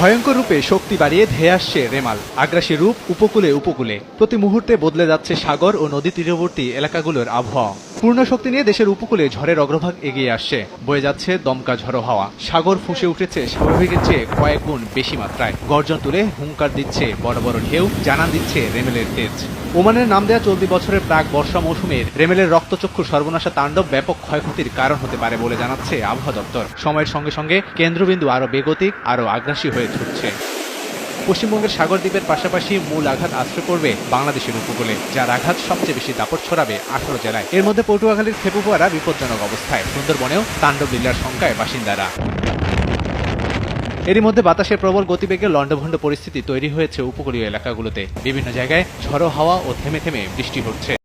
ভয়ঙ্কর রূপে শক্তি বাড়িয়ে ধেয়ে আসছে রেমাল। আগ্রাসী রূপ উপকূলে উপকূলে। প্রতি মুহূর্তে বদলে যাচ্ছে সাগর ও নদী তীরবর্তী এলাকাগুলোর আবহাওয়া। পূর্ণ শক্তি নিয়ে দেশের উপকূলে ঝড়ের অগ্রভাগ এগিয়ে আসছে। বয়ে যাচ্ছে দমকা ঝড়ো হাওয়া। সাগর ফুঁসে উঠেছে স্বাভাবিকের চেয়ে কয়েক গুণ বেশি মাত্রায়। গর্জন তুলে হুঙ্কার দিচ্ছে বড় বড় ঢেউ, জানান দিচ্ছে রেমেলের তেজ। ওমানের নাম দেয়া চলতি বছরের প্রাক বর্ষা মৌসুমের রেমেলের রক্তচক্ষু সর্বনাশা তাণ্ডব ব্যাপক ক্ষয়ক্ষতির কারণ হতে পারে বলে জানাচ্ছে আবহাওয়া দপ্তর। সময়ের সঙ্গে সঙ্গে কেন্দ্রবিন্দু আরও বেগতিক, আরও আগ্রাসী হয়ে ছুটছে। পশ্চিমবঙ্গের সাগর দ্বীপের পাশাপাশি মূল আঘাত আশ্রয় পড়বে বাংলাদেশের উপকূলে, যার আঘাত সবচেয়ে বেশি দাপট ছড়াবে 18 জেলায়। এর মধ্যে পটুয়াখালীর খেপুপাড়া বিপজ্জনক অবস্থায়, সুন্দরবনেও তাণ্ডব লীলার শঙ্কায় বাসিন্দারা। এরই মধ্যে বাতাসের প্রবল গতিবেগে লন্ডভন্ড পরিস্থিতি তৈরি হয়েছে উপকূলীয় এলাকাগুলোতে। বিভিন্ন জায়গায় ঝড়ো হাওয়া ও থেমে থেমে বৃষ্টি হচ্ছে।